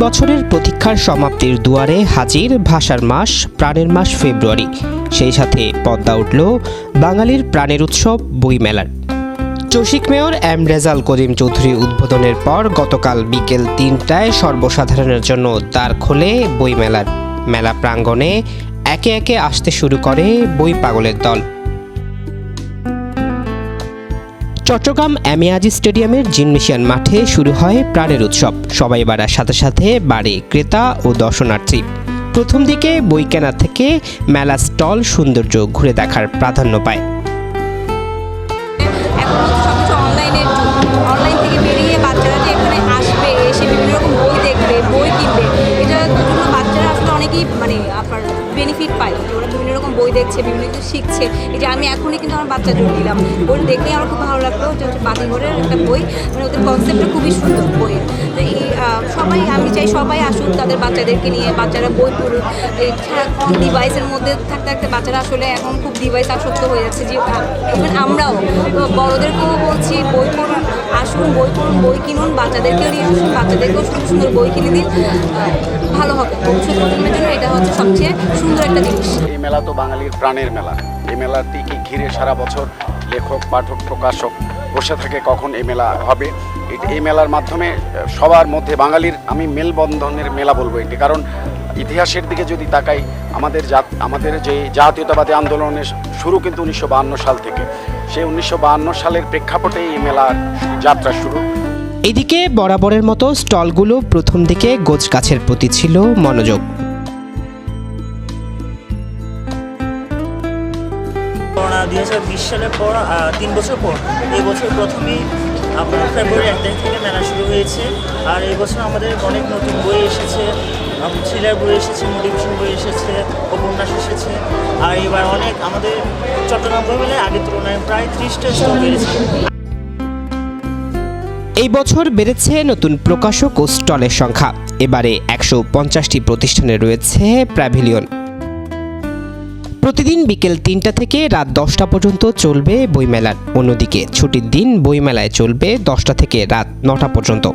বছরের প্রতীক্ষার সমাপ্তির দুয়ারে হাজির ভাষার মাস, প্রাণের মাস ফেব্রুয়ারি। সেই সাথে পদ্মা উঠল বাঙালির প্রাণের উৎসব বইমেলার। চসিক মেয়র এম রেজাল করিম চৌধুরী উদ্বোধনের পর গতকাল বিকেল ৩টায় সর্বসাধারণের জন্য দ্বার খোলে বইমেলার। মেলা প্রাঙ্গণে একে একে আসতে শুরু করে বই পাগলের দল। চট্টগ্রাম এমএআজি স্টেডিয়ামের জিমনেশিয়াম মাঠে শুরু হয় প্রাণের উৎসব। সবাই বাড়ার সাথে সাথে বাড়ে ক্রেতা ও দর্শনার্থী। প্রথম দিকে বই কেনা থেকে মেলা স্টল সৌন্দর্য ঘুরে দেখার প্রাধান্য পায়। অনলাইন থেকে বেরিয়ে বাচ্চারা যে এখানে আসবে, এসে বিভিন্ন রকম বই দেখবে, বই কিনবে, এটার জন্য বাচ্চারা আসলে অনেকেই আপনার বেনিফিট পায়। ওরা বিভিন্ন রকম বই দেখছে, বিভিন্ন কিছু শিখছে। এই যে আমি এখনই কিন্তু আমার বাচ্চা জোর দিলাম, বই দেখলেই আমার খুব ভালো লাগলো। যে হচ্ছে বাতিঘরের একটা বই, ওদের কনসেপ্টটা খুবই সুন্দর বইয়ের। এই আমি চাই সবাই আসুক তাদের বাচ্চাদেরকে নিয়ে, বাচ্চারা বই পড়ুক। সারাক্ষণ ডিভাইসের মধ্যে থাকতে থাকতে বাচ্চারা আসলে এখন খুব ডিভাইস আসক্ত হয়ে যাচ্ছে। যে ইভেন আমরাও বড়োদেরকেও বলছি বই পড়ুন, আসুন বই পড়ুন, বই কিনুন, বাচ্চাদেরকেও নিয়ে আসুন, বাচ্চাদেরকেও সুন্দর সুন্দর বই কিনে দিন, ভালো হবে। ভবিষ্যৎ প্রজন্মের জন্য এটা হচ্ছে সবচেয়ে সুন্দর একটা জিনিস। এই মেলা তো বাঙালির প্রাণের মেলা। এই মেলাটিকে ঘিরে সারা বছর লেখক, পাঠক, প্রকাশক বসে থাকে কখন এই মেলা হবে। এই মেলার মাধ্যমে সবার মধ্যে বাঙালির আমি মেলবন্ধনের মেলা বলবো এটি। কারণ ইতিহাসের দিকে যদি তাকাই, আমাদের যে জাতীয়তাবাদী আন্দোলনের শুরু কিন্তু 1952 সাল থেকে। সেই 1952 সালের প্রেক্ষাপটে এই মেলার যাত্রা শুরু। এদিকে বরাবরের মতো স্টলগুলো প্রথম দিকে গোছগাছের প্রতি ছিল মনোযোগ। 2020 সালের পর 3 বছর পর এই বছর প্রথমেই আপনার ফেব্রুয়ারি 1 তারিখ থেকে মেলা শুরু হয়েছে। আর এই বছর আমাদের অনেক নতুন বই এসেছে, থ্রিলার বই এসেছে, মোটিভেশন বই এসেছে, উপন্যাস এসেছে। আর এবার অনেক আমাদের চট্টগ্রাম বই মেলায় আগের তুলনায় প্রায় 30টা স্টল বেড়েছে। এই বছর বেড়েছে নতুন প্রকাশক ও স্টলের সংখ্যা। এবারে 150টি প্রতিষ্ঠানে রয়েছে প্যাভিলিয়ন। প্রতিদিন বিকেল 3টা থেকে রাত 10টা পর্যন্ত চলবে বইমেলার। অন্যদিকে ছুটির দিন বইমেলায় চলবে 10টা থেকে রাত 9টা পর্যন্ত।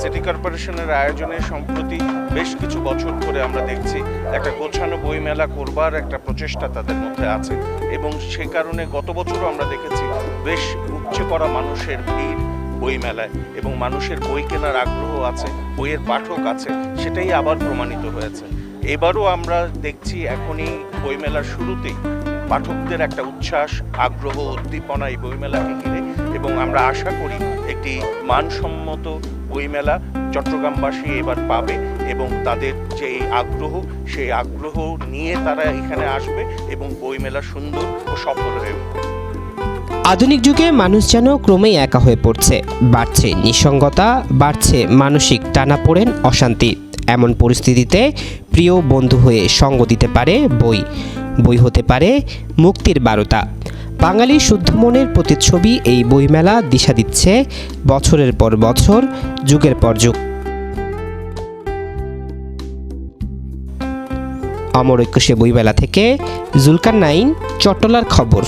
সিটি কর্পোরেশনের আয়োজনে সম্প্রতি বেশ কিছু বছর ধরে আমরা দেখছি একটা গোছানো বইমেলা করবার একটা প্রচেষ্টা তাদের মধ্যে আছে, এবং সে কারণে গত বছরও আমরা দেখেছি বেশ উপচে পড়া মানুষের ভিড় বইমেলায়, এবং মানুষের বই কেনার আগ্রহ আছে, বইয়ের পাঠক আছে, সেটাই আবার প্রমাণিত হয়েছে। এবারও আমরা দেখছি এখনই বইমেলার শুরুতেই পাঠকদের একটা উচ্ছ্বাস, আগ্রহ, উদ্দীপনা এই বইমেলাকে ঘিরে, এবং আমরা আশা করি একটি মানসম্মত বইমেলা চট্টগ্রামবাসী এবার পাবে, এবং তাদের যে আগ্রহ, সেই আগ্রহ নিয়ে তারা এখানে আসবে এবং বইমেলা সুন্দর ও সফল হয়ে উঠবে। আধুনিক যুগে মানুষ যেন ক্রমেই একা হয়ে পড়ছে। বাড়ছে নিঃসঙ্গতা, বাড়ছে মানসিক টানাপোড়েন, অশান্তি। এমন পরিস্থিতিতে প্রিয় বন্ধু হয়ে সঙ্গ দিতে পারে বই। বই হতে পারে মুক্তির বারতা। বাঙালির শুদ্ধ মনের প্রতিচ্ছবি এই বইমেলা দিশা দিচ্ছে বছরের পর বছর, যুগের পর যুগ। অমর ঐক্যসে বইমেলা থেকে জুলকারনাইন, চট্টলার খবর।